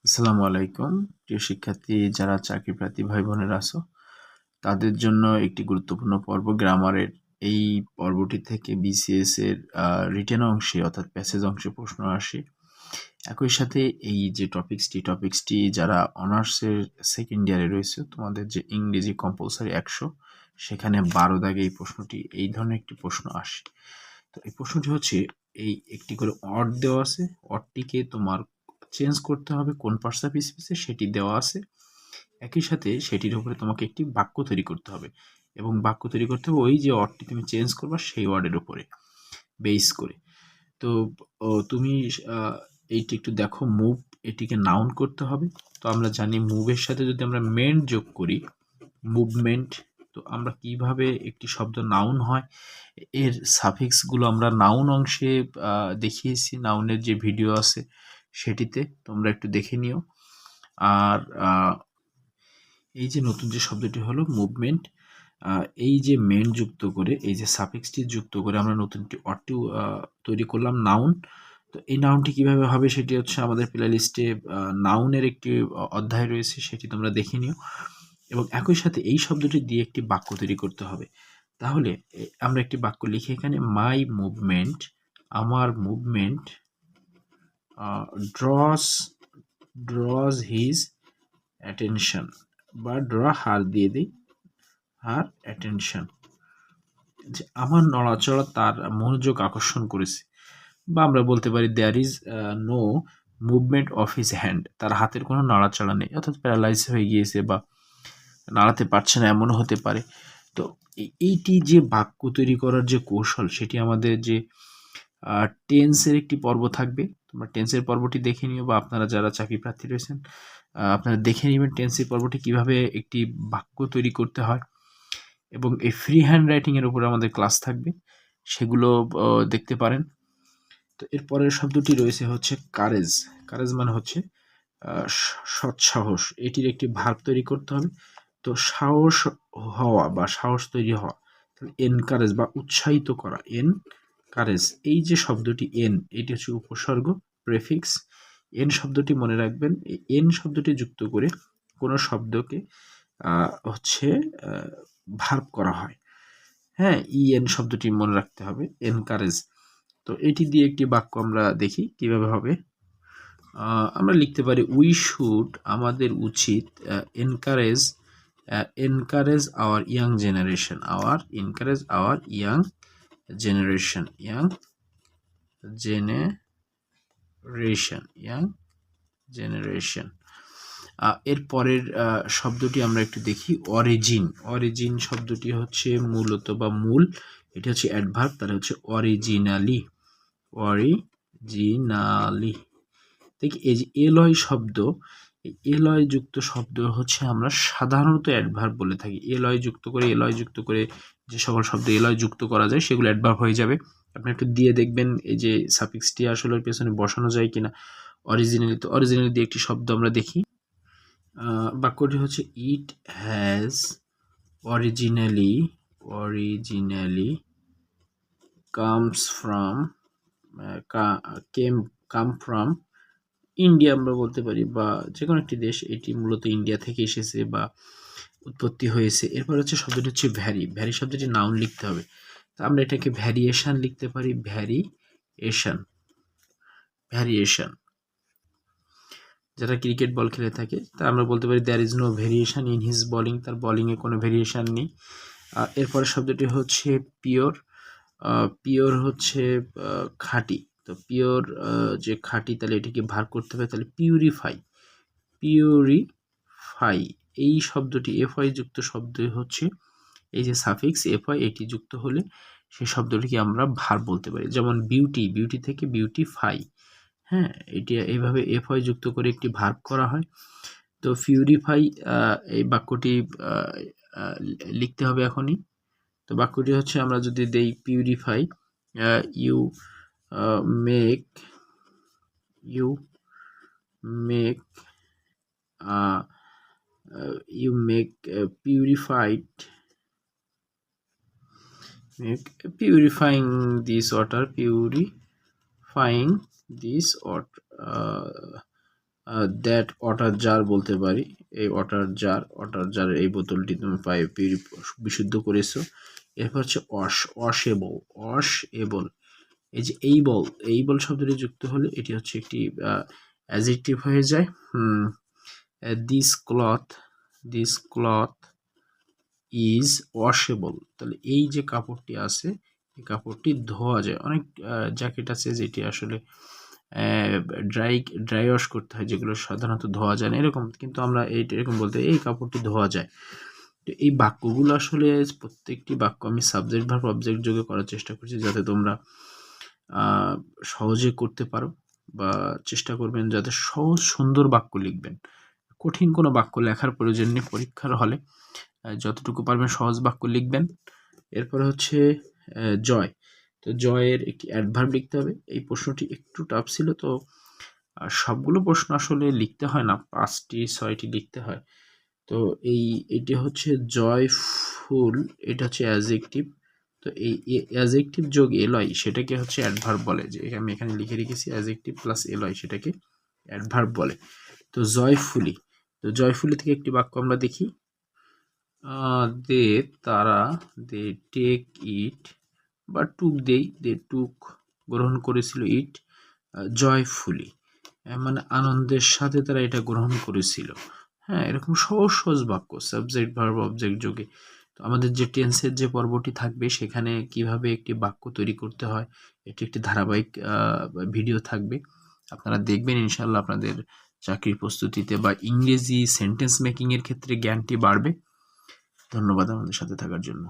আসসালামু আলাইকুম। প্রিয় শিক্ষার্থী যারা চাকরি প্রার্থী ভাই বোনেরা আছো, তাদের জন্য একটি গুরুত্বপূর্ণ পর্ব গ্রামারের। এই পর্বটি থেকে বিসিএস এর রিটেন অংশে অর্থাৎ প্যাসেজ অংশে প্রশ্ন আসে। একই সাথে এই যে টপিক্সটি যারা অনার্সের সেকেন্ড ইয়ারে রয়েছে, তোমাদের যে ইংরেজি কম্পালসারি 100, সেখানে 12 দাগে এই ধরনের একটি প্রশ্ন আসে। তো এই প্রশ্নটি হচ্ছে, এই একটি করে অড দেওয়া আছে, অডটিকে তোমার চেঞ্জ করতে হবে কোন পার্টসটা পিছে সেটি দেওয়া আছে। একই সাথে সেটির উপরে তোমাকে একটি বাক্য তৈরি করতে হবে, এবং বাক্য তৈরি করতে হবে ওই যে অডটি তুমি চেঞ্জ করবা সেই ওয়ার্ডের উপরে বেস করে। তো তুমি এইটি একটু দেখো, মুভ, এটিকে নাউন করতে হবে। তো আমরা জানি মুভের সাথে যদি আমরা মেন্ট যোগ করি, মুভমেন্ট, তো আমরা কিভাবে একটি শব্দ নাউন হয় এর সাফিক্সগুলো আমরা নাউন অংশে দেখিয়েছি। নাউনের যে ভিডিও আছে সেটিতে তোমরা একটু দেখে নিও। আর এই যে নতুন যে শব্দটি হলো মুভমেন্ট, এই যে মেন যুক্ত করে, এই যে সাফিক্সটি যুক্ত করে আমরা নতুন একটি অর্থ তৈরি করলাম, নাউন। তো এই নাউনটি কিভাবে হবে সেটি হচ্ছে আমাদের প্লে লিস্টে নাউনের একটি অধ্যায় রয়েছে, সেটি তোমরা দেখে নিও। এবং একই সাথে এই শব্দটি দিয়ে একটি বাক্য তৈরি করতে হবে। তাহলে আমরা একটি বাক্য লিখি এখানে, মাই মুভমেন্ট, আমার movement, draws draws his attention, বা ড্র হার দিয়ে দিই, হার অ্যাটেনশন, যে আমার নড়াচড়া তার মনোযোগ আকর্ষণ করেছে। বা আমরা বলতে পারি there is no movement of his hand, তার হাতের কোনো নড়াচড়া নেই, অর্থাৎ প্যারালাইজ হয়ে গিয়েছে বা নাড়াতে পারছে না, এমনও হতে পারে। তো এইটি যে বাক্য তৈরি করার যে কৌশল, সেটি আমাদের যে টেন্সের একটি পর্ব থাকবে, তোমরা টেন্সের পর্বটি দেখে নিও, বা আপনারা যারা চাকরি প্রার্থী রয়েছেন আপনারা দেখে নেবেন টেন্সের পর্বটি কিভাবে একটি বাক্য তৈরি করতে হয়। এবং এই ফ্রি হ্যান্ড রাইটিংয়ের উপরে আমাদের ক্লাস থাকবে, সেগুলো দেখতে পারেন। তো এর পরের শব্দটি রয়েছে হচ্ছে কারেজ। কারেজ মানে হচ্ছে সৎসাহস, এটির একটি ভার্ব তৈরি করতে হবে। তো সাহস হওয়া বা সাহস তৈরি হওয়া, তাহলে এনকারেজ বা উৎসাহিত করা, এনকারেজ। এই যে শব্দটি এন, এটি হচ্ছে উপসর্গ, প্রেফিক্স। এন শব্দটি মনে রাখবেন, এই এন শব্দটি যুক্ত করে কোনো শব্দকে হচ্ছে ভার্ব করা হয়। হ্যাঁ, ইএন শব্দটি মনে রাখতে হবে, এনকারেজ। তো এটি দিয়ে একটি বাক্য আমরা দেখি কিভাবে হবে। আমরা লিখতে পারি, উই শুড, আমাদের উচিত, encourage encourage hour young generation, encourage hour young generation, young generation. এর পরের শব্দটি আমরা একটু দেখি, অরিজিন। অরিজিন শব্দটি হচ্ছে মূলত বা মূল, এটি হচ্ছে অ্যাডভার্ব, তাহলে হচ্ছে অরিজিনালি, অরিজিনালি। দেখি এই যে এলয় শব্দ, এই এলয় যুক্ত শব্দ হচ্ছে আমরা সাধারণত অ্যাডভার্ব বলে থাকি। এলয় যুক্ত করে যে সকল শব্দ এলয় যুক্ত করা যায় সেগুলো অ্যাডভার্ব হয়ে যাবে। আপনি একটু দিয়ে দেখবেন এই যে সাফিক্সটি আসলে ওর পেছনে বসানো যায় কিনা। অরিজিনালি, তো অরিজিনালি দিয়ে একটি শব্দ আমরা দেখি। বাক্যটি হচ্ছে, it has originally comes from come from India, আমরা বলতে পারি, বা যে কোনো একটি দেশ, এটি মূলত ইন্ডিয়া থেকে এসেছে বা উৎপত্তি হয়েছে। এরপর হচ্ছে শব্দটি হচ্ছে ভ্যারি। ভ্যারি শব্দটি নাউন লিখতে হবে, তা আমরা এটাকে ভ্যারিয়েশন লিখতে পারি, ভ্যারিয়েশন। যারা ক্রিকেট বল খেলে থাকে তা আমরা বলতে পারি there is no variation in his bowling, তার বলিংয়ে কোনো ভেরিয়েশন নেই। এরপরে শব্দটি হচ্ছে পিওর। পিওর হচ্ছে খাঁটি। তো পিওর যে খাঁটি, তাহলে এটিকে ভার করতে হবে, তাহলে পিউরিফাই, এই শব্দটি এফআই যুক্ত শব্দ হচ্ছে এই যে সাফিক্স এফআই, এটি যুক্ত হলে সেই শব্দটিকে আমরা ভার বলতে পারি। যেমন বিউটি থেকে বিউটিফাই, হ্যাঁ, এটি এইভাবে এফআই যুক্ত করে একটি ভার্ব করা হয়। তো পিউরিফাই, এই বাক্যটি লিখতে হবে এখনই। তো বাক্যটি হচ্ছে, আমরা যদি দেই purify, you make purifying this water, that water jar বলতে পারি। এই ওয়াটার জারের এই বোতলটি তুমি পায়ে বিশুদ্ধ করেছো। এরপর হচ্ছে ওয়াশেবল। এই যে এই বল শব্দটি যুক্ত হলে এটি হচ্ছে একটি অ্যাডজেক্টিভ হয়ে যায়। This cloth is washable. তাহলে এই যে কাপড়টি আছে এই কাপড়টি ধোয়া যায়। অনেক জ্যাকেট আছে যেটি আসলে ড্রাই ওয়াশ করতে হয়, যেগুলো সাধারণত ধোয়া যায় না এরকম, কিন্তু আমরা এরকম বলতে এই কাপড়টি ধোয়া যায়। তো এই বাক্যগুলো আসলে প্রত্যেকটি বাক্য আমি সাবজেক্ট ভার্ব অবজেক্ট যোগে করার চেষ্টা করছি, যাতে তোমরা সহজে করতে পারো, বা চেষ্টা করবেন যাতে সহজ সুন্দর বাক্য লিখবেন। কঠিন কোনো বাক্য লেখার প্রয়োজন নেই। পরীক্ষার হলে যতটুকু পারবেন সহজ বাক্য লিখবেন। এরপরে হচ্ছে জয়। তো জয়ের একটি অ্যাডভার্ব লিখতে হবে। এই প্রশ্নটি একটু টাফ ছিল, তো সবগুলো প্রশ্ন আসলে লিখতে হয় না, 5টি 6টি লিখতে হয়। তো এটি হচ্ছে জয়ফুল, এটা হচ্ছে অ্যাডজেক্টিভ। তো এই অ্যাডজেক্টিভ যোগ এলয় সেটাকে হচ্ছে অ্যাডভার্ব বলে। যে আমি এখানে লিখে রেখেছি অ্যাডজেক্টিভ প্লাস এলয়, সেটাকে অ্যাডভার্ব বলে। তো জয়ফুলি থেকে একটি বাক্য আমরা দেখি। দে টেক ইট বা টুক গ্রহণ করেছিল ইট জয়ফুলি, মানে আনন্দের সাথে তারা এটা গ্রহণ করেছিল। হ্যাঁ, এরকম সহজ বাক্য সাবজেক্ট ভার্ব অবজেক্ট যোগে। তো আমাদের যে টেন্সের যে পর্বটি থাকবে সেখানে কিভাবে একটি বাক্য তৈরি করতে হয় এটি একটি ধারাবাহিক ভিডিও থাকবে, আপনারা দেখবেন। ইনশাআল্লাহ আপনাদের চাকরির প্রস্তুতিতে বা ইংরেজি সেন্টেন্স মেকিংয়ের ক্ষেত্রে জ্ঞানটি বাড়বে। ধন্যবাদ আমাদের সাথে থাকার জন্য।